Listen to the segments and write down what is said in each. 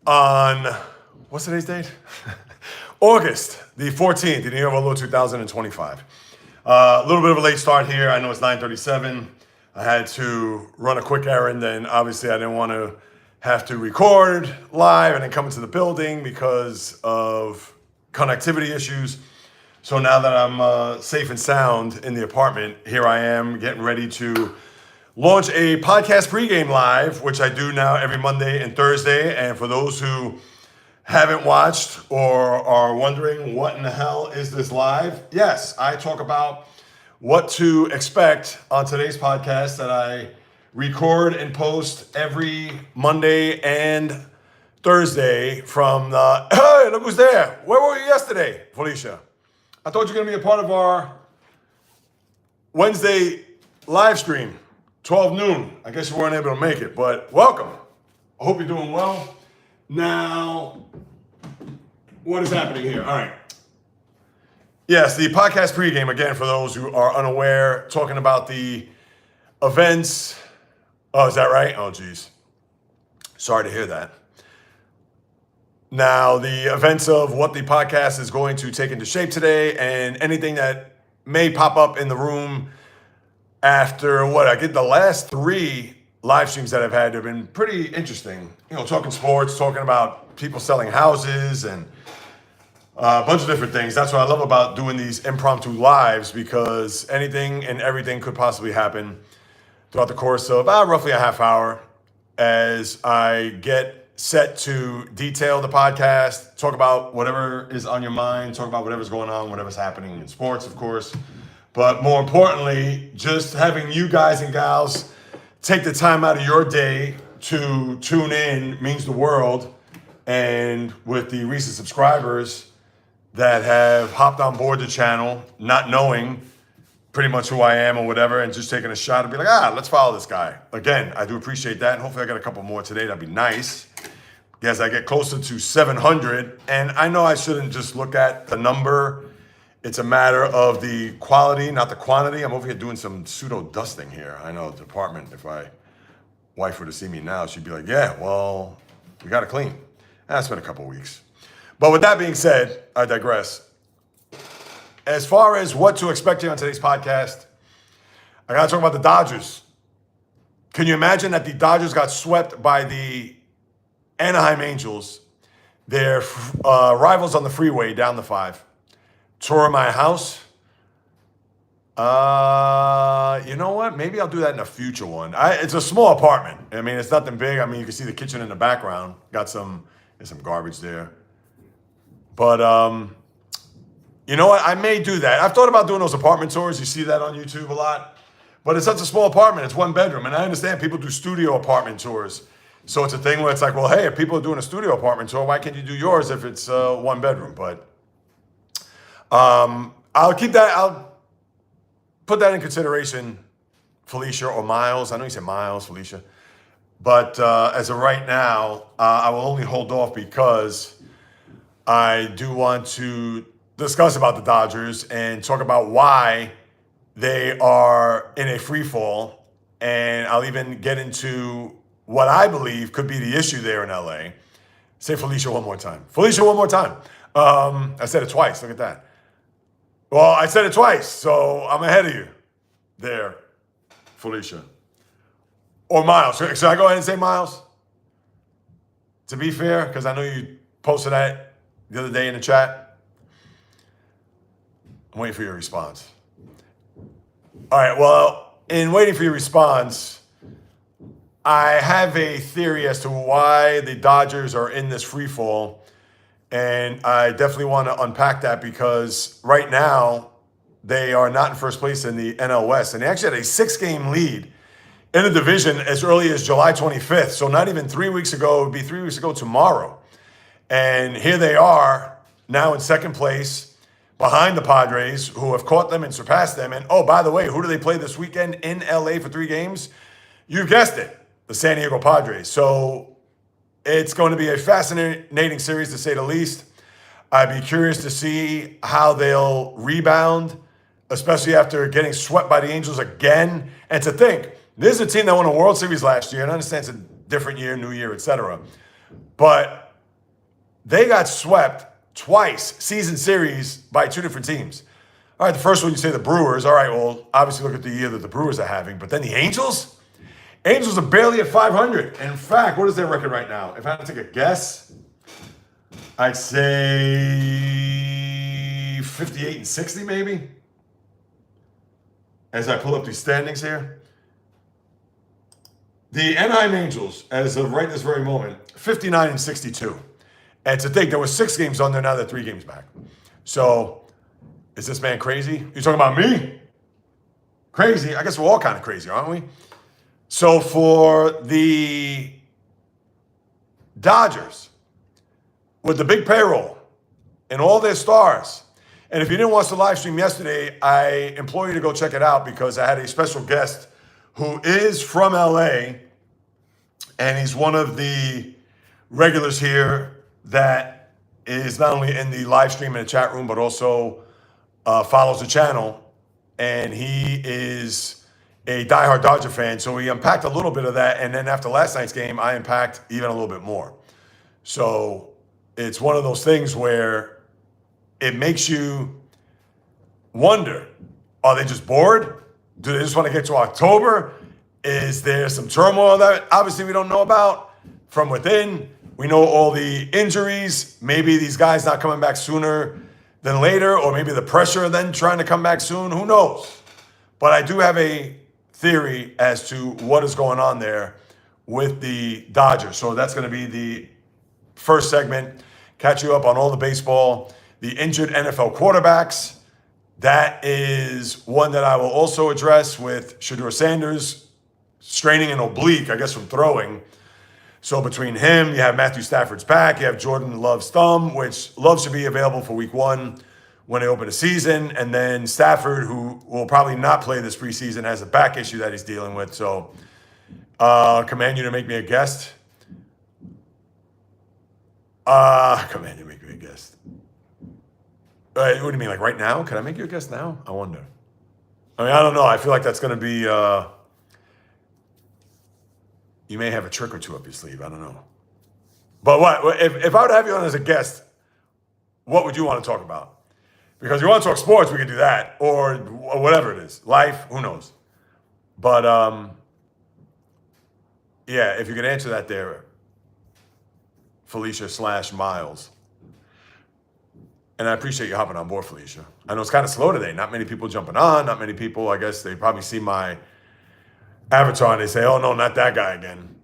on, what's today's date? August the 14th, in the year of our Lord 2025. A little bit of a late start here. I know it's 9:37. I had to run a quick errand, and obviously I didn't want to have to record live and then come into the building because of connectivity issues. So now that I'm safe and sound in the apartment, here I am getting ready to launch a podcast pregame live, which I do now every Monday and Thursday. And for those who haven't watched or are wondering what in the hell is this live, yes, I talk about what to expect on today's podcast that I record and post every Monday and Thursday from the, hey, look who's there. Where were you yesterday, Felicia? I thought you were going to be a part of our Wednesday live stream, 12 noon. I guess you weren't able to make it, but welcome. I hope you're doing well. Now, what is happening here? All right. Yes, the podcast pregame, again, for those who are unaware, talking about the events. Oh, is that right? Oh, geez. Sorry to hear that. Now, the events of what the podcast is going to take into shape today and anything that may pop up in the room after what I get the last 3 live streams that I've had have been pretty interesting. You know, talking sports, talking about people selling houses and a bunch of different things. That's what I love about doing these impromptu lives, because anything and everything could possibly happen throughout the course of roughly a half hour as I get set to detail the podcast, talk about whatever is on your mind, talk about whatever's going on, whatever's happening in sports, of course. But more importantly, just having you guys and gals take the time out of your day to tune in means the world. And with the recent subscribers that have hopped on board the channel, not knowing pretty much who I am or whatever, and just taking a shot and be like, let's follow this guy. Again, I do appreciate that. And hopefully I got a couple more today. That'd be nice. As I get closer to 700, and I know I shouldn't just look at the number. It's a matter of the quality, not the quantity. I'm over here doing some pseudo dusting here. I know the department, if my wife were to see me now, she'd be like, yeah, well, we got to clean. That's been a couple weeks. But with that being said, I digress. As far as what to expect here on today's podcast, I got to talk about the Dodgers. Can you imagine that the Dodgers got swept by the Anaheim Angels, their rivals on the freeway down the 5? Tour of my house. You know what? Maybe I'll do that in a future one. It's a small apartment. I mean, it's nothing big. I mean, you can see the kitchen in the background. There's some garbage there. But you know what? I may do that. I've thought about doing those apartment tours. You see that on YouTube a lot. But it's such a small apartment. It's 1 bedroom. And I understand people do studio apartment tours. So it's a thing where it's like, well, hey, if people are doing a studio apartment tour, why can't you do yours if it's 1 bedroom? But I'll put that in consideration, Felicia, or Miles. I know you said Miles, Felicia. But as of right now, I will only hold off because I do want to discuss about the Dodgers and talk about why they are in a free fall. And I'll even get into what I believe could be the issue there in LA. Say Felicia one more time. Felicia one more time. I said it twice. Look at that. Well, I said it twice, so I'm ahead of you there, Felicia. Or Miles. Should I go ahead and say Miles? To be fair, because I know you posted that the other day in the chat. I'm waiting for your response. All right, well, in waiting for your response, I have a theory as to why the Dodgers are in this free fall. And I definitely want to unpack that because right now they are not in first place in the NL West. And they actually had a 6-game lead in the division as early as July 25th. So not even 3 weeks ago. It would be 3 weeks ago tomorrow. And here they are now in second place behind the Padres, who have caught them and surpassed them. And oh, by the way, who do they play this weekend in LA for 3 games? You guessed it, the San Diego Padres. So it's going to be a fascinating series, to say the least. I'd be curious to see how they'll rebound, especially after getting swept by the Angels again. And to think, this is a team that won a World Series last year, and I understand it's a different year, new year, etc. But they got swept twice, season series, by two different teams. All right, the first one you say the Brewers. All right, well, obviously look at the year that the Brewers are having. But then the Angels? Angels are barely at 500. And in fact, what is their record right now? If I had to take a guess, I'd say 58 and 60 maybe. As I pull up these standings here. The Anaheim Angels, as of right this very moment, 59 and 62. And to think there were 6 games on there, now they're 3 games back. So, is this man crazy? You talking about me? Crazy? I guess we're all kind of crazy, aren't we? So for the Dodgers, with the big payroll and all their stars, and if you didn't watch the live stream yesterday, I implore you to go check it out because I had a special guest who is from LA, and he's one of the regulars here that is not only in the live stream and the chat room, but also follows the channel. And he is a diehard Dodger fan. So we unpacked a little bit of that. And then after last night's game, I unpacked even a little bit more. So it's one of those things where it makes you wonder, are they just bored? Do they just want to get to October? Is there some turmoil that obviously we don't know about from within? We know all the injuries. Maybe these guys not coming back sooner than later, or maybe the pressure of them trying to come back soon. Who knows? But I do have a theory as to what is going on there with the Dodgers. So that's going to be the first segment. Catch you up on all the baseball. The injured NFL quarterbacks. That is one that I will also address with Shedeur Sanders straining an oblique, I guess, from throwing. So between him, you have Matthew Stafford's back. You have Jordan Love's thumb, which Love should be available for week 1 when they open the season. And then Stafford, who will probably not play this preseason, has a back issue that he's dealing with. So command you to make me a guest. Command you to make me a guest. What do you mean, like right now? Can I make you a guest now? I wonder. I mean, I don't know. I feel like that's going to be... you may have a trick or two up your sleeve. I don't know. But what if I would have you on as a guest, what would you want to talk about? Because you want to talk sports, we could do that. Or whatever it is. Life, who knows? But, yeah, if you could answer that there, Felicia/Miles. And I appreciate you hopping on board, Felicia. I know it's kind of slow today. Not many people jumping on. Not many people, I guess, they probably see my avatar and they say, oh, no, not that guy again.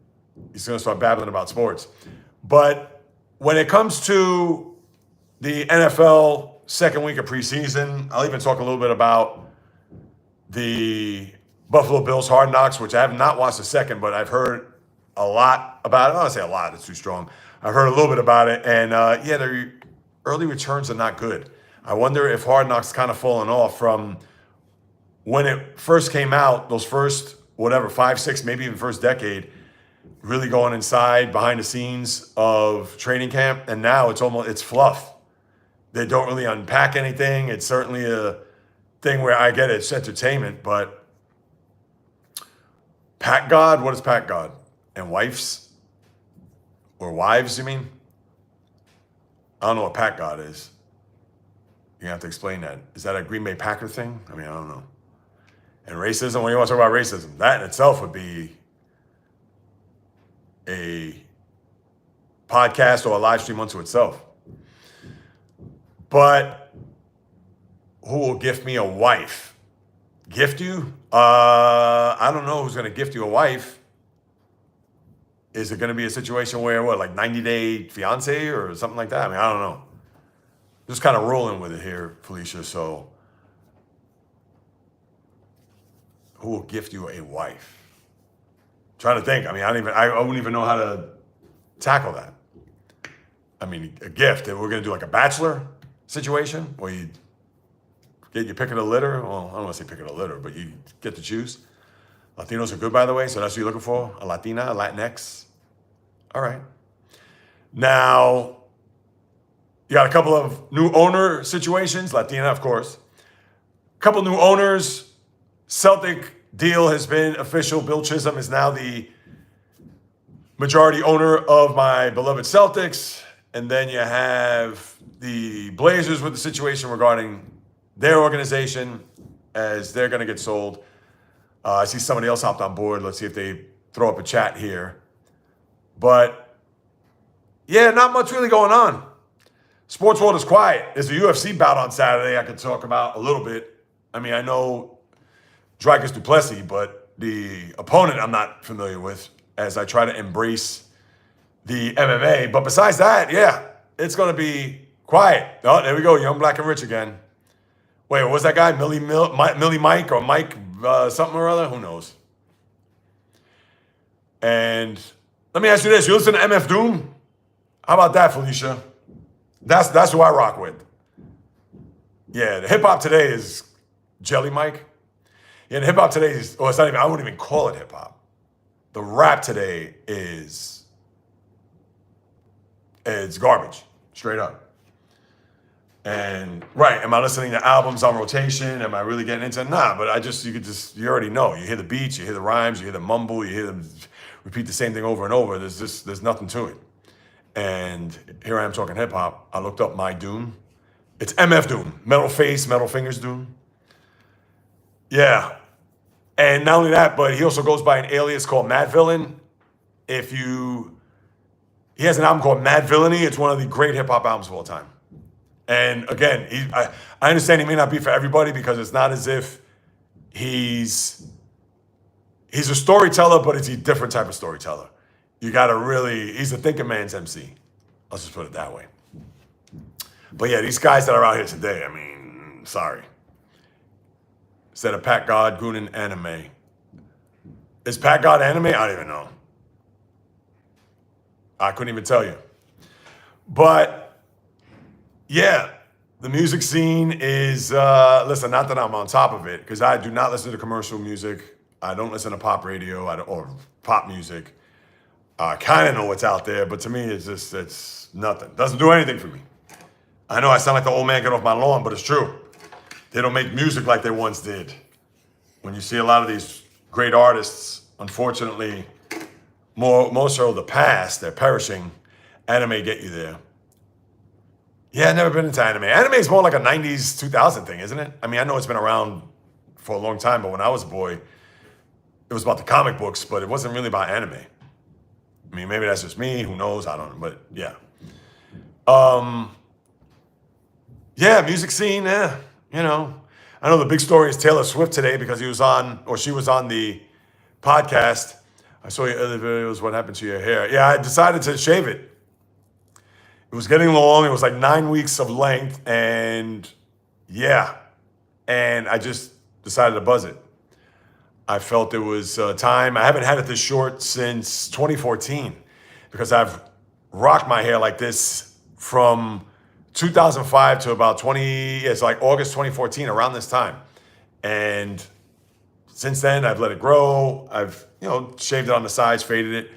He's going to start babbling about sports. But when it comes to the NFL second week of preseason, I'll even talk a little bit about the Buffalo Bills Hard Knocks, which I have not watched a second, but I've heard a lot about it. I don't want to say a lot, it's too strong. I've heard a little bit about it. And yeah, their early returns are not good. I wonder if Hard Knocks kind of fallen off from when it first came out, those first, 5, 6, maybe even first decade, really going inside behind the scenes of training camp. And now it's fluff. They don't really unpack anything. It's certainly a thing where I get it, it's entertainment, but Pack God, what is Pack God? And wives? Or wives, you mean? I don't know what Pack God is. You're gonna have to explain that. Is that a Green Bay Packer thing? I mean, I don't know. And racism, when you want to talk about racism, that in itself would be a podcast or a live stream unto itself. But who will gift me a wife? Gift you? I don't know who's going to gift you a wife. Is it going to be a situation where, like 90-day fiance or something like that? I mean, I don't know. Just kind of rolling with it here, Felicia. So who will gift you a wife? Trying to think. I mean, I wouldn't even know how to tackle that. I mean, a gift. We're going to do like a bachelor situation where you get your pick of the litter. Well, I don't want to say pick of the litter, but you get to choose. Latinos are good, by the way, so that's what you're looking for? A Latina, a Latinx? All right. Now, you got a couple of new owner situations. Latina, of course. A couple new owners. Celtic deal has been official. Bill Chisholm is now the majority owner of my beloved Celtics. And then you have the Blazers with the situation regarding their organization as they're going to get sold. I see somebody else hopped on board. Let's see if they throw up a chat here. But yeah, not much really going on. Sports world is quiet. There's a UFC bout on Saturday I could talk about a little bit. I mean, I know Dricus du Plessis, but the opponent I'm not familiar with as I try to embrace the MMA. But besides that, yeah, it's going to be quiet. Oh, there we go. Young, Black, and Rich again. Wait, what was that guy? Millie Mike or Mike something or other? Who knows? And let me ask you this. You listen to MF Doom? How about that, Felicia? That's who I rock with. Yeah, the hip-hop today is Jelly Mike. Yeah, the hip-hop today is, it's not even, I wouldn't even call it hip-hop. The rap today is garbage, straight up. And right, am I listening to albums on rotation? Am I really getting into it? Nah, but you already know. You hear the beats, you hear the rhymes, you hear the mumble, you hear them repeat the same thing over and over. There's nothing to it. And here I am talking hip hop. I looked up my Doom. It's MF Doom, Metal Face, Metal Fingers Doom. Yeah. And not only that, but he also goes by an alias called Mad Villain. He has an album called Mad Villainy. It's one of the great hip hop albums of all time. And again, I understand he may not be for everybody because it's not as if he's a storyteller, but it's a different type of storyteller. You got to really, he's a thinking man's MC. Let's just put it that way. But yeah, these guys that are out here today, I mean, sorry. Instead of Pat God, Goonin anime. Is Pat God anime? I don't even know. I couldn't even tell you. But yeah, the music scene is, listen, not that I'm on top of it, because I do not listen to commercial music. I don't listen to pop radio or pop music. I kind of know what's out there, but to me, it's nothing. Doesn't do anything for me. I know I sound like the old man get off my lawn, but it's true. They don't make music like they once did. When you see a lot of these great artists, unfortunately, more so the past, they're perishing. Anime get you there. Yeah, I've never been into anime. Anime is more like a 90s, 2000 thing, isn't it? I mean, I know it's been around for a long time, but when I was a boy, it was about the comic books, but it wasn't really about anime. I mean, maybe that's just me. Who knows? I don't know. But yeah. Yeah, music scene, yeah. You know, I know the big story is Taylor Swift today because she was on the podcast. I saw your other videos. What happened to your hair? Yeah, I decided to shave it. It was getting long. It was like 9 weeks of length. And yeah. And I just decided to buzz it. I felt it was time. I haven't had it this short since 2014 because I've rocked my hair like this from 2005 to about it's like August 2014, around this time. And since then, I've let it grow. I've, shaved it on the sides, faded it.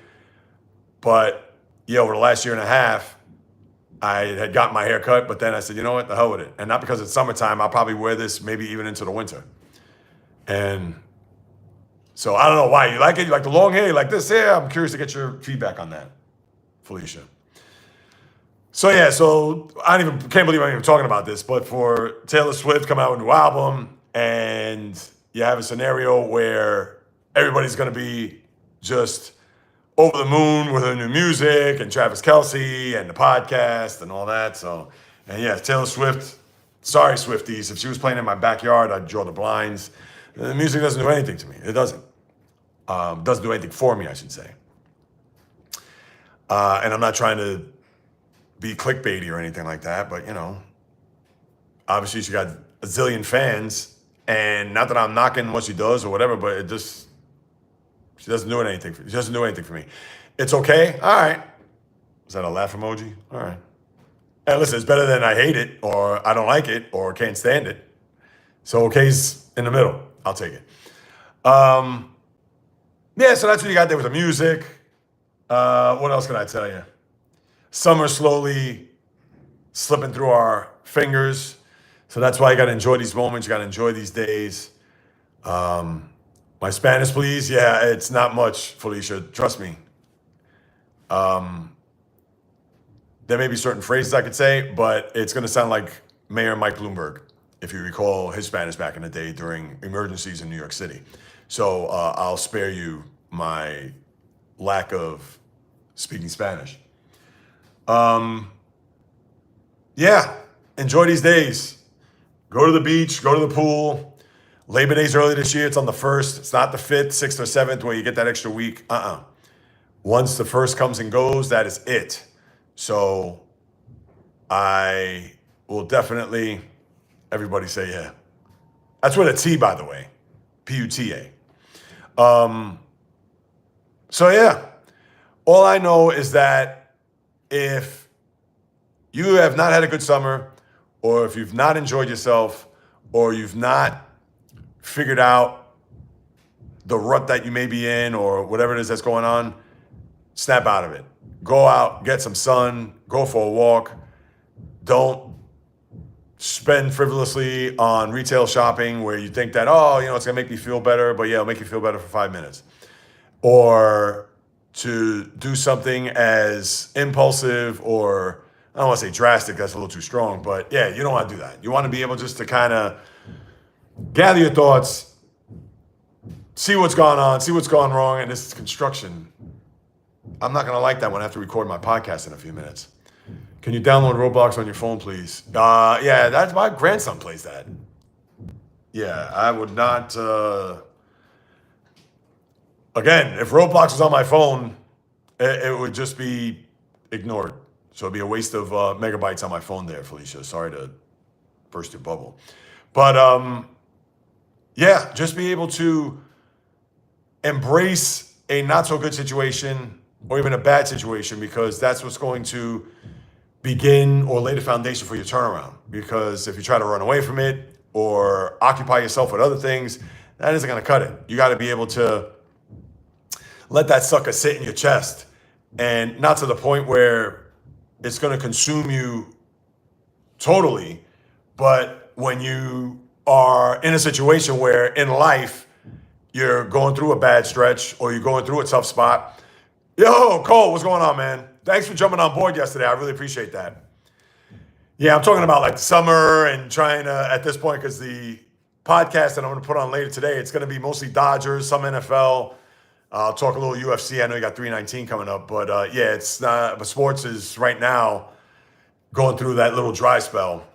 But yeah, over the last year and a half, I had gotten my hair cut, but then I said, you know what, the hell with it. And not because it's summertime, I'll probably wear this maybe even into the winter. And so I don't know why you like it. You like the long hair, you like this hair. I'm curious to get your feedback on that, Felicia. So yeah, I can't believe I'm even talking about this, but for Taylor Swift coming out with a new album, and you have a scenario where everybody's going to be just over the moon with her new music and Travis Kelce and the podcast and all that. So, and yeah, Taylor Swift. Sorry, Swifties. If she was playing in my backyard, I'd draw the blinds. The music doesn't do anything to me. It doesn't. Doesn't do anything for me, I should say. And I'm not trying to be clickbaity or anything like that, but obviously she got a zillion fans, and not that I'm knocking what she does or whatever, but she doesn't do anything. She doesn't do anything for me. It's okay. All right. Is that a laugh emoji? All right. And listen, it's better than I hate it or I don't like it or can't stand it. So okay's in the middle. I'll take it. Yeah, so that's what you got there with the music. What else can I tell you? Summer slowly slipping through our fingers. So that's why you got to enjoy these moments. You got to enjoy these days. My Spanish, please. Yeah, it's not much, Felicia. Trust me. There may be certain phrases I could say, but it's going to sound like Mayor Mike Bloomberg, if you recall his Spanish back in the day during emergencies in New York City. So I'll spare you my lack of speaking Spanish. Yeah, enjoy these days. Go to the beach, go to the pool. Labor Day's early this year. It's on the 1st. It's not the 5th, 6th, or 7th where you get that extra week. Once the 1st comes and goes, that is it. So I will definitely, everybody say yeah. That's with a T, by the way. P-U-T-A. So yeah, all I know is that if you have not had a good summer, or if you've not enjoyed yourself, or you've not figured out the rut that you may be in, or whatever it is that's going on, snap out of it. Go out, get some sun, go for a walk. Don't spend frivolously on retail shopping where you think that, it's gonna make me feel better, but yeah, it'll make you feel better for 5 minutes. Or to do something as impulsive or, I don't want to say drastic, that's a little too strong, but yeah, you don't want to do that. You want to be able just to kind of gather your thoughts, see what's gone on, see what's gone wrong, and this is construction. I'm not going to like that when I have to record my podcast in a few minutes. Can you download Roblox on your phone, please? Yeah, that's my grandson plays that. Yeah, I would not... Again, if Roblox was on my phone, it would just be ignored. So it'd be a waste of megabytes on my phone there, Felicia. Sorry to burst your bubble. But yeah, just be able to embrace a not so good situation or even a bad situation, because that's what's going to begin or lay the foundation for your turnaround. Because if you try to run away from it or occupy yourself with other things, that isn't going to cut it. You got to be able to let that sucker sit in your chest, and not to the point where it's going to consume you totally. But when you are in a situation where in life you're going through a bad stretch or you're going through a tough spot. Yo, Cole, what's going on, man? Thanks for jumping on board yesterday. I really appreciate that. Yeah, I'm talking about like the summer and trying to, at this point, because the podcast that I'm going to put on later today, it's going to be mostly Dodgers, some NFL. I'll talk a little UFC. I know you got 319 coming up, but yeah, it's not. But sports is right now going through that little dry spell,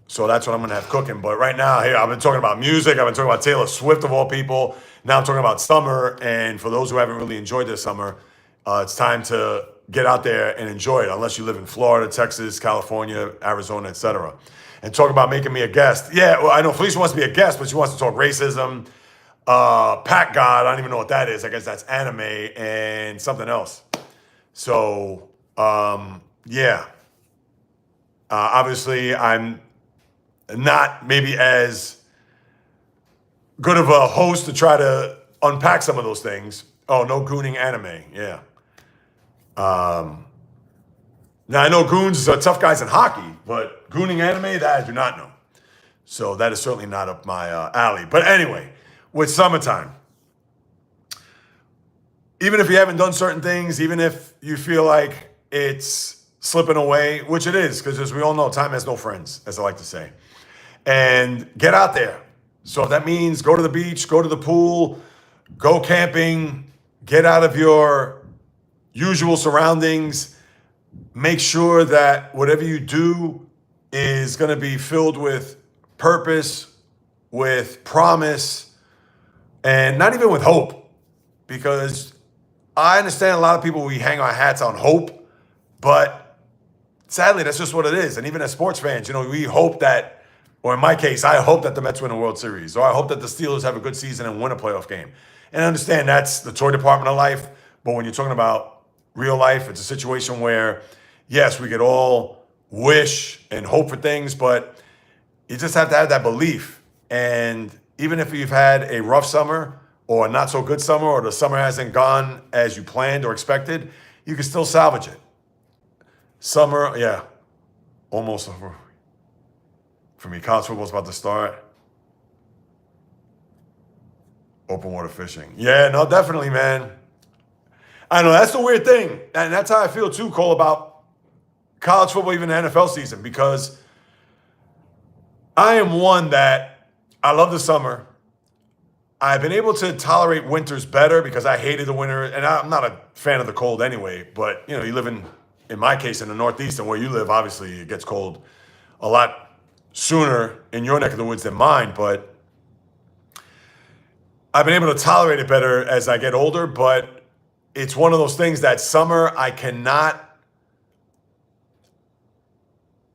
so that's what I'm gonna have cooking. But right now, here I've been talking about music. I've been talking about Taylor Swift of all people. Now I'm talking about summer, and for those who haven't really enjoyed this summer, it's time to get out there and enjoy it. Unless you live in Florida, Texas, California, Arizona, etc. And talk about making me a guest. Yeah, well, I know Felicia wants to be a guest, but she wants to talk racism. Pack God, I don't even know what that is. I guess that's anime and something else. So, yeah. Obviously, I'm not maybe as good of a host to try to unpack some of those things. Oh, no gooning anime. Yeah. Now, I know goons are tough guys in hockey, but gooning anime, that I do not know. So that is certainly not up my alley. But anyway, with summertime, even if you haven't done certain things, even if you feel like it's slipping away, which it is, because as we all know, time has no friends, as I like to say, and get out there. So if that means go to the beach, go to the pool, go camping, get out of your usual surroundings, make sure that whatever you do is going to be filled with purpose, with promise, and not even with hope, because I understand a lot of people, we hang our hats on hope, but sadly, that's just what it is. And even as sports fans, we hope that, or in my case, I hope that the Mets win a World Series, or I hope that the Steelers have a good season and win a playoff game. And I understand that's the toy department of life, but when you're talking about real life, it's a situation where, yes, we could all wish and hope for things, but you just have to have that belief. And even if you've had a rough summer or a not so good summer, or the summer hasn't gone as you planned or expected, you can still salvage it. Summer, yeah, almost over. For me, college football's about to start. Open water fishing. Yeah, no, definitely, man. I know, that's the weird thing. And that's how I feel too, Cole, about college football, even the NFL season, because I am one that I love the summer. I've been able to tolerate winters better because I hated the winter, and I'm not a fan of the cold anyway. But you live in my case, in the Northeast, and where you live, obviously it gets cold a lot sooner in your neck of the woods than mine. But I've been able to tolerate it better as I get older. But it's one of those things that summer I cannot.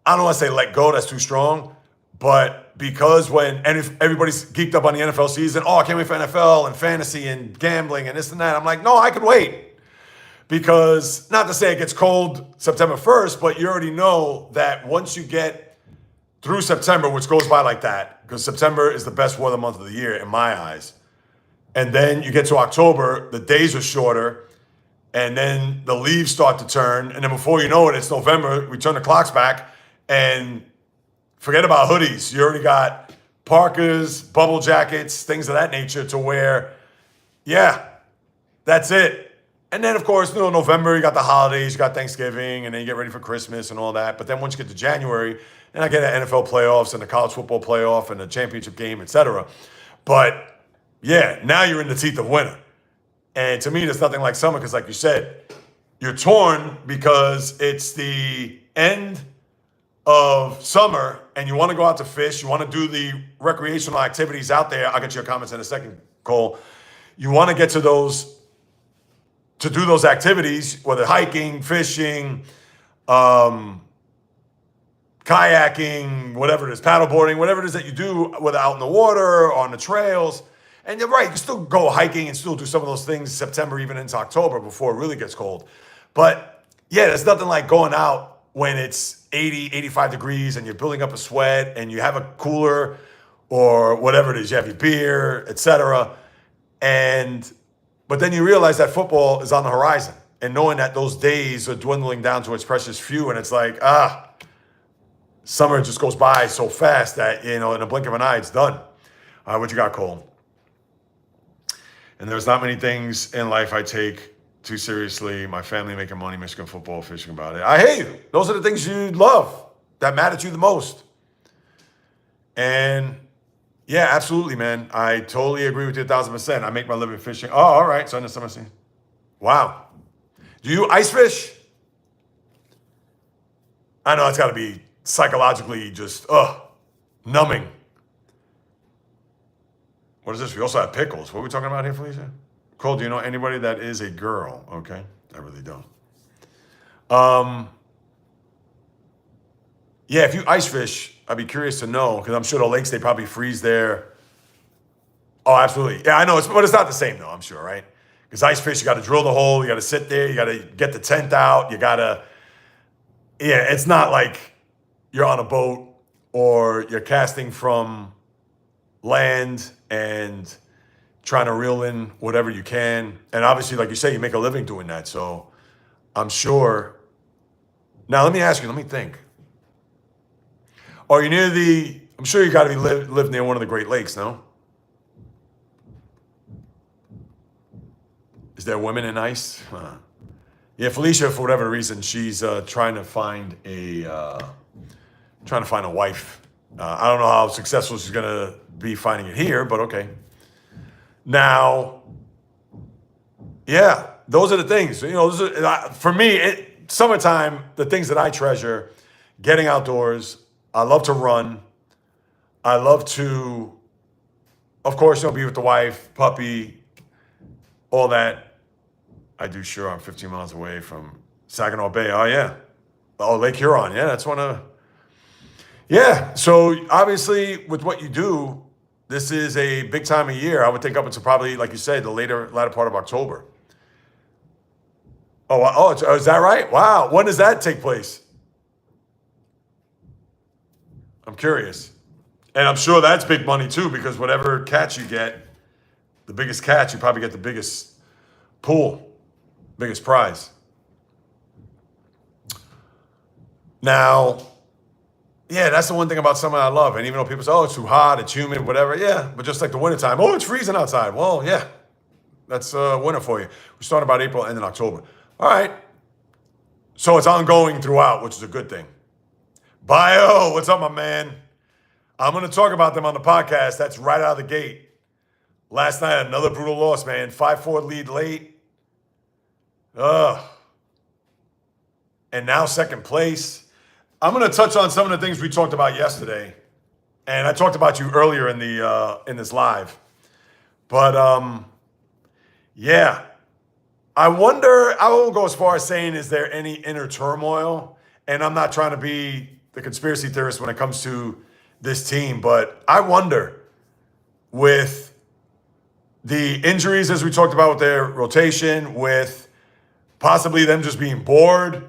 I don't want to say let go. That's too strong. But because and if everybody's geeked up on the NFL season, I can't wait for NFL and fantasy and gambling and this and that. I'm like, no, I could wait. Because not to say it gets cold September 1st, but you already know that once you get through September, which goes by like that, because September is the best weather month of the year in my eyes. And then you get to October, the days are shorter, and then the leaves start to turn. And then before you know it, it's November, we turn the clocks back, and forget about hoodies. You already got parkas, bubble jackets, things of that nature to where, that's it. And then, of course, November, you got the holidays, you got Thanksgiving, and then you get ready for Christmas and all that. But then once you get to January, then I get the NFL playoffs and the college football playoff and the championship game, etc. But, now you're in the teeth of winter. And to me, there's nothing like summer because, like you said, you're torn because it's the end of summer and you want to go out to fish, you want to do the recreational activities out there. I'll get your comments in a second, Cole. You want to get to do those activities, whether hiking, fishing, kayaking, whatever it is, paddleboarding, whatever it is that you do, whether out in the water or on the trails. And you're right, you can still go hiking and still do some of those things September, even into October before it really gets cold. But there's nothing like going out when it's 80, 85 degrees and you're building up a sweat and you have a cooler or whatever it is, you have your beer, etc. But then you realize that football is on the horizon and knowing that those days are dwindling down to its precious few, and it's like, summer just goes by so fast that, in a blink of an eye, it's done. What you got, Cole? And there's not many things in life I take too seriously. My family making money, Michigan football, fishing about it. I hate you. Those are the things you love that matter to you the most. And absolutely, man. I totally agree with you 1,000%. I make my living fishing. Oh, all right. So summer scene. Wow. Do you ice fish? I know it's got to be psychologically just numbing. What is this? We also have pickles. What are we talking about here, Felicia? Cole, do you know anybody that is a girl? Okay. I really don't. If you ice fish, I'd be curious to know, because I'm sure the lakes, they probably freeze there. Oh, absolutely. Yeah, I know. But it's not the same, though, I'm sure, right? Because ice fish, you got to drill the hole. You got to sit there. You got to get the tent out. You got to, it's not like you're on a boat or you're casting from land and trying to reel in whatever you can. And obviously, like you say, you make a living doing that. So I'm sure. Now, let me ask you, let me think. Are you near I'm sure you got to be live near one of the Great Lakes, no? Is there women in ice? Felicia, for whatever reason, she's trying to find a wife. I don't know how successful she's gonna be finding it here, but okay. Now, those are the things. For me, summertime. The things that I treasure: getting outdoors. I love to run. I love to, of course, be with the wife, puppy, all that. I do sure I'm 15 miles away from Saginaw Bay. Oh, yeah. Oh, Lake Huron. Yeah, that's one of... Yeah, so obviously with what you do, this is a big time of year. I would think up until probably, like you said, the latter part of October. Oh, is that right? Wow. When does that take place? I'm curious. And I'm sure that's big money too, because whatever catch you get, the biggest catch, you probably get the biggest pool, biggest prize. Now, that's the one thing about summer I love. And even though people say, it's too hot, it's humid, whatever. Yeah, but just like the wintertime, it's freezing outside. Well, that's winter for you. We start about April, end in October. All right. So it's ongoing throughout, which is a good thing. Bio, what's up, my man? I'm going to talk about them on the podcast. That's right out of the gate. Last night, another brutal loss, man. 5-4 lead late. Ugh. And now second place. I'm going to touch on some of the things we talked about yesterday. And I talked about you earlier in the in this live. But, yeah. I wonder, I won't go as far as saying, is there any inner turmoil? And I'm not trying to be the conspiracy theorist when it comes to this team, but I wonder, with the injuries, as we talked about with their rotation, with possibly them just being bored,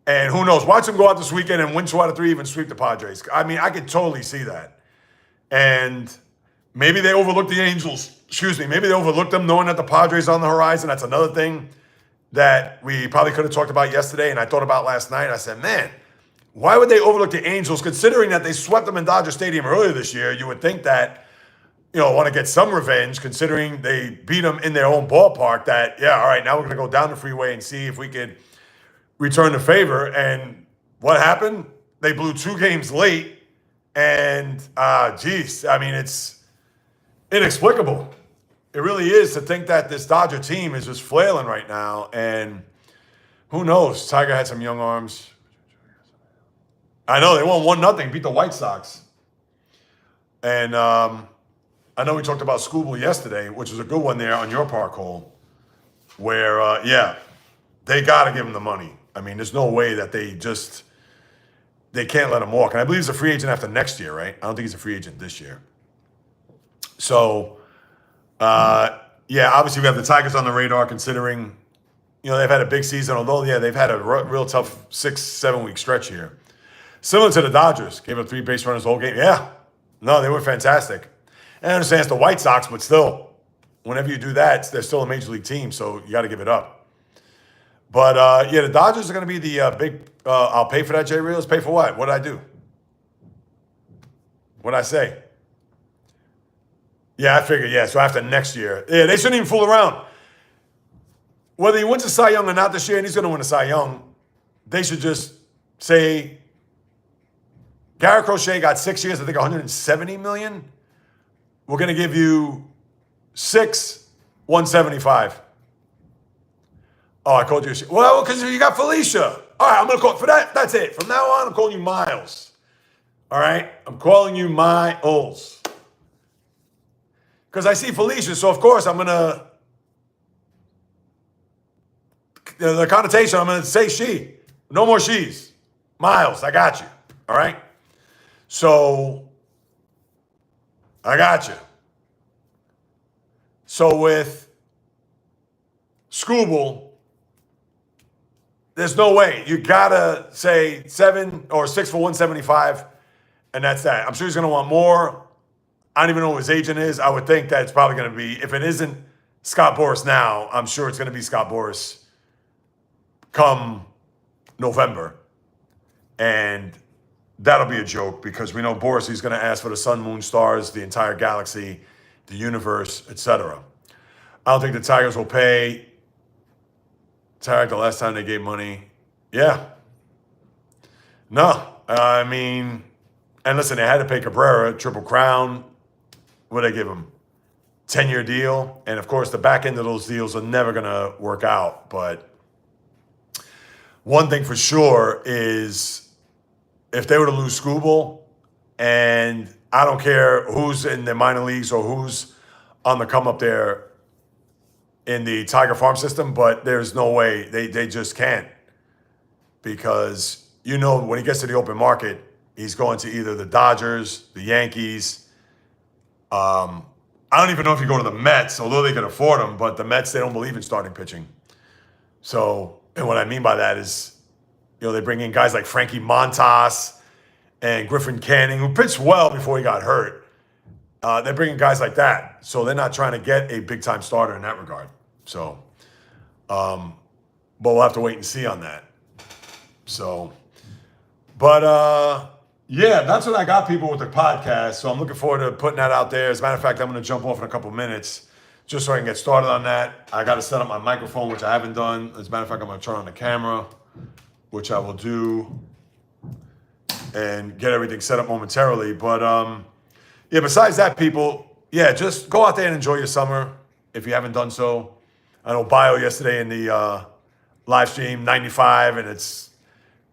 and who knows, watch them go out this weekend and win 2 out of 3, even sweep the Padres. I mean, I could totally see that. And maybe they overlooked the Angels. Maybe they overlooked them knowing that the Padres are on the horizon. That's another thing that we probably could have talked about yesterday, and I thought about last night. I said, man, why would they overlook the Angels, considering that they swept them in Dodger Stadium earlier this year? You would think that, want to get some revenge, considering they beat them in their own ballpark, that, yeah, all right, now we're going to go down the freeway and see if we could return the favor. And what happened? They blew 2 games late, and, I mean, it's inexplicable. It really is, to think that this Dodger team is just flailing right now. And who knows? Tiger had some young arms. I know they won 1-0, beat the White Sox. And I know we talked about Scooble yesterday, which was a good one there on your park hole, where, they got to give him the money. I mean, there's no way that they can't let him walk. And I believe he's a free agent after next year, right? I don't think he's a free agent this year. So, obviously we have the Tigers on the radar, considering, they've had a big season, although, they've had a real tough 6-7 week stretch here. Similar to the Dodgers, gave up 3 base runners the whole game. Yeah, no, they were fantastic. And I understand it's the White Sox, but still, whenever you do that, they're still a major league team, so you got to give it up. But, the Dodgers are going to be the big, I'll pay for that, JAYREELZ. Pay for what? What did I do? What did I say? Yeah, I figured, so after next year. Yeah, they shouldn't even fool around. Whether he wins a Cy Young or not this year, and he's going to win a Cy Young, they should just say, Garrett Crochet got 6 years, I think $170 million. We're going to give you 6, $175. Oh, I called you. Well, because you got Felicia. All right, I'm going to call for that. That's it. From now on, I'm calling you Miles. All right? I'm calling you Miles. Because I see Felicia, so of course I'm going to, the connotation, I'm going to say she. No more she's. Miles, I got you. All right? So, I got you. So with Scooble, there's no way. You got to say 7 or 6 for 175, and that's that. I'm sure he's going to want more. I don't even know who his agent is. I would think that it's probably going to be, if it isn't Scott Boras now, I'm sure it's going to be Scott Boras come November. And that'll be a joke, because we know Boras, he's going to ask for the sun, moon, stars, the entire galaxy, the universe, etc. I don't think the Tigers will pay. Tired the last time they gave money. Yeah. No. I mean, and listen, they had to pay Cabrera, Triple Crown. What did they give him? 10-year deal. And of course, the back end of those deals are never going to work out. But one thing for sure is, if they were to lose Scooble, and I don't care who's in the minor leagues or who's on the come up there in the Tiger farm system, but there's no way they just can't, because when he gets to the open market, he's going to either the Dodgers, the Yankees. I don't even know if you go to the Mets, although they can afford him, but the Mets, they don't believe in starting pitching. So, and what I mean by that is, they bring in guys like Frankie Montas and Griffin Canning, who pitched well before he got hurt. They're bringing guys like that. So they're not trying to get a big-time starter in that regard. So, but we'll have to wait and see on that. So, but, that's what I got, people, with the podcast. So I'm looking forward to putting that out there. As a matter of fact, I'm going to jump off in a couple minutes just so I can get started on that. I got to set up my microphone, which I haven't done. As a matter of fact, I'm going to turn on the camera. which I will do and get everything set up momentarily. But yeah, besides that, people, yeah, just go out there and enjoy your summer if you haven't done so. I know Bio yesterday in the live stream, 95, and it's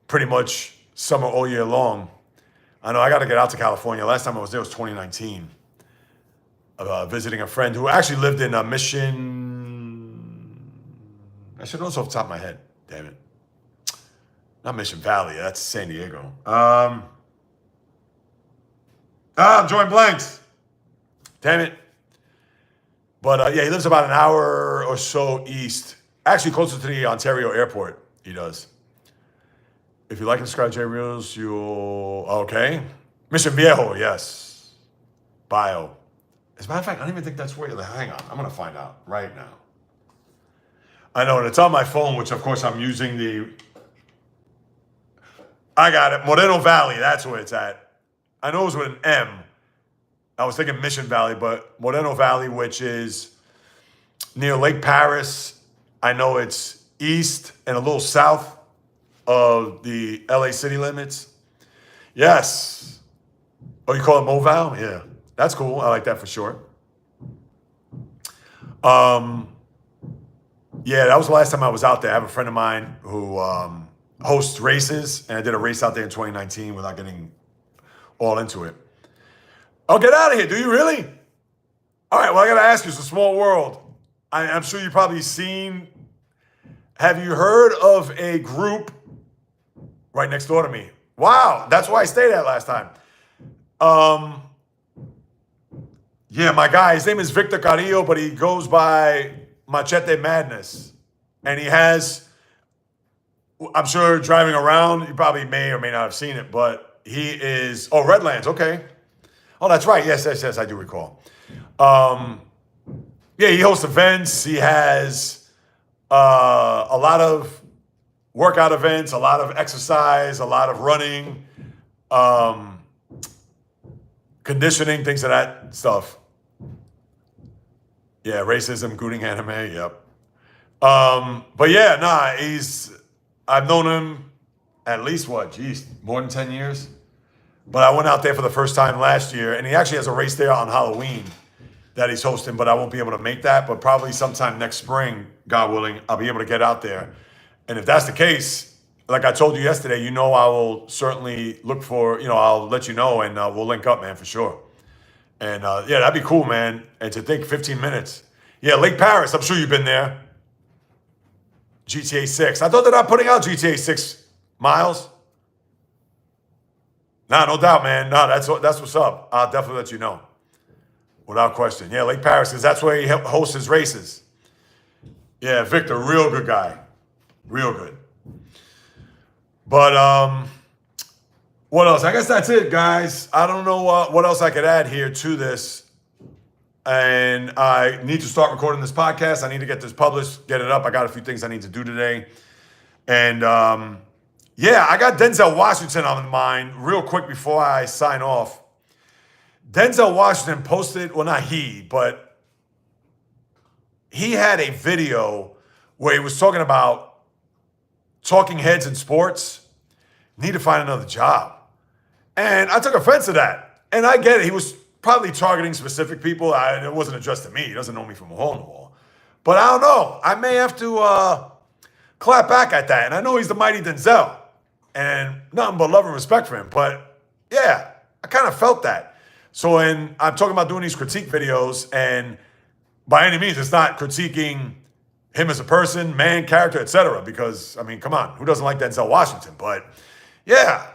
pretty much summer all year long. I know I got to get out to California. Last time I was there was 2019. Visiting a friend who actually lived in Mission. I should know this off the top of my head. Damn it. Not Mission Valley. That's San Diego. I'm drawing blanks. Damn it. But yeah, he lives about an hour or so east. Actually, closer to the Ontario airport, he does. If you like and subscribe to JAYREELZ, you'll... Okay. Mission Viejo, yes. Bio. As a matter of fact, I don't even think that's where... Hang on. I'm going to find out right now. I know, and it's on my phone, which, of course, I'm using the... I got it. Moreno Valley, that's where it's at. I know it was with an M. I was thinking Mission Valley, but Moreno Valley, which is near Lake Paris. I know it's east and a little south of the LA city limits. Yes. Oh, you call it Moval? Yeah. That's cool. I like that for sure. Yeah, that was the last time I was out there. I have a friend of mine who hosts races, and I did a race out there in 2019 without getting all into it. Oh, get out of here. Do you really? All right, well, I got to ask you, it's a small world. I'm sure you've probably seen, have you heard of a group right next door to me? Wow, that's why I stayed at last time. Yeah, my guy, his name is Victor Carrillo, but he goes by Machete Madness. And he has, I'm sure driving around, you probably may or may not have seen it, but he is, oh, Redlands, okay. Oh, that's right. Yes, I do recall. Yeah, he hosts events. He has a lot of workout events, a lot of exercise, a lot of running, conditioning, things of that stuff. Yeah, racism, gooning anime, yep. But yeah, nah, I've known him at least, more than 10 years? But I went out there for the first time last year, and he actually has a race there on Halloween that he's hosting, but I won't be able to make that. But probably sometime next spring, God willing, I'll be able to get out there. And if that's the case, like I told you yesterday, I will certainly look for, I'll let you know, and we'll link up, man, for sure. And yeah, that'd be cool, man. And to think 15 minutes. Yeah, Lake Paris, I'm sure you've been there. GTA 6. I thought they're not putting out GTA 6 miles. Nah, no doubt, man. No, that's what's up. I'll definitely let you know. Without question. Yeah, Lake Paris, because that's where he hosts his races. Yeah, Victor, real good guy. Real good. But what else? I guess that's it, guys. I don't know what else I could add here to this. And I need to start recording this podcast. I need to get this published, get it up. I got a few things I need to do today. And yeah, I got Denzel Washington on mind real quick before I sign off. Denzel Washington posted, well, not he, but he had a video where he was talking about talking heads in sports need to find another job. And I took offense to that. And I get it. He was probably targeting specific people. It wasn't addressed to me. He doesn't know me from a hole in the wall. But I don't know. I may have to clap back at that. And I know he's the mighty Denzel. And nothing but love and respect for him. But yeah, I kind of felt that. So when I'm talking about doing these critique videos, and by any means, it's not critiquing him as a person, man, character, etc. Because, I mean, come on, who doesn't like Denzel Washington? But yeah,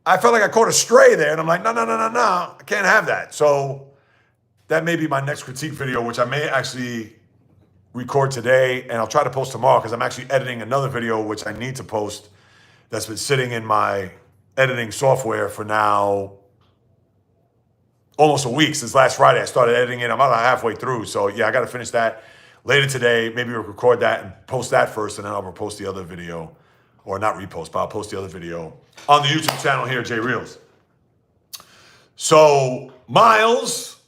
I felt like I caught a stray there, and I'm like, no, I can't have that. So that may be my next critique video, which I may actually record today, and I'll try to post tomorrow because I'm actually editing another video, which I need to post, that's been sitting in my editing software for now almost a week. Since last Friday, I started editing it. I'm about halfway through. So yeah, I got to finish that later today. Maybe we'll record that and post that first, and then I'll repost the other video. Or not repost, but I'll post the other video on the YouTube channel here, JAYREELZ. So, Miles,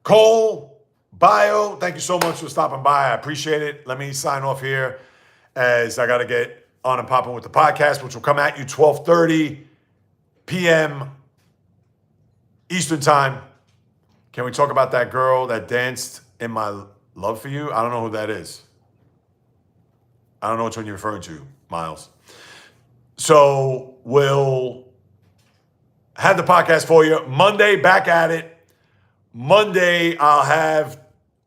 Cole, Bio, thank you so much for stopping by. I appreciate it. Let me sign off here as I got to get on and popping with the podcast, which will come at you 12:30 p.m. Eastern time. Can we talk about that girl that danced in My Love for You? I don't know who that is. I don't know which one you're referring to, Miles. So we'll have the podcast for you. Monday, back at it. Monday, I'll have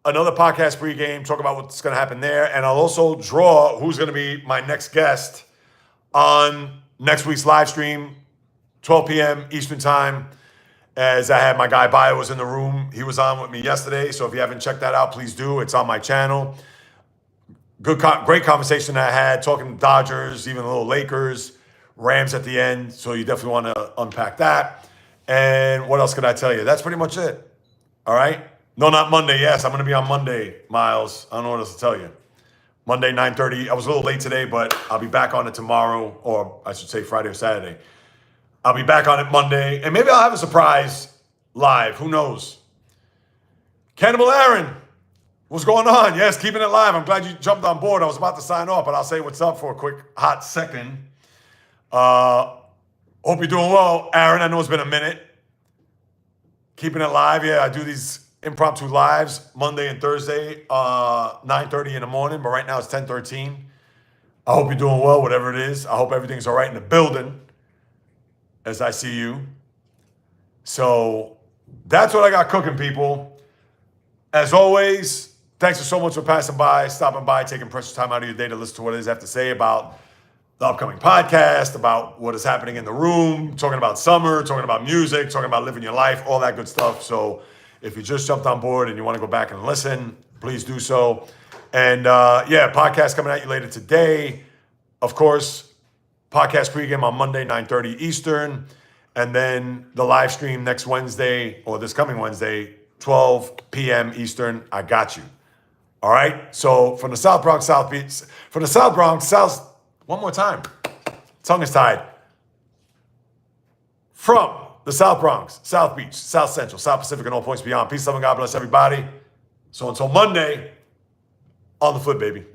another podcast pregame, talk about what's going to happen there. And I'll also draw who's going to be my next guest on next week's live stream, 12 p.m. Eastern time. As I had my guy Bio was in the room. He was on with me yesterday. So if you haven't checked that out, please do. It's on my channel. Great conversation I had, talking Dodgers, even a little Lakers, Rams at the end. So you definitely want to unpack that. And what else could I tell you? That's pretty much it. All right? No, not Monday. Yes, I'm going to be on Monday, Miles. I don't know what else to tell you. Monday, 9:30. I was a little late today, but I'll be back on it tomorrow, or I should say Friday or Saturday. I'll be back on it Monday, and maybe I'll have a surprise live. Who knows? Cannibal Aaron, what's going on? Yes, keeping it live. I'm glad you jumped on board. I was about to sign off, but I'll say what's up for a quick hot second. Hope you're doing well, Aaron. I know it's been a minute. Keeping it live. Yeah, I do these impromptu lives Monday and Thursday, 9:30 in the morning, but right now it's 10:13. I hope you're doing well, whatever it is. I hope everything's all right in the building as I see you. So that's what I got cooking, people. As always, thanks so much for passing by, stopping by, taking precious time out of your day to listen to what it is I have to say about the upcoming podcast, about what is happening in the room, talking about summer, talking about music, talking about living your life, all that good stuff. So if you just jumped on board and you want to go back and listen, please do so. And podcast coming at you later today. Of course, podcast pregame on Monday, 9:30 Eastern. And then the live stream next Wednesday, or this coming Wednesday, 12 p.m. Eastern. I got you. All right? So from the South Bronx, South Beach, one more time. Tongue is tied. From the South Bronx, South Beach, South Central, South Pacific, and all points beyond. Peace, love, and God bless everybody. So until Monday, on the foot, baby.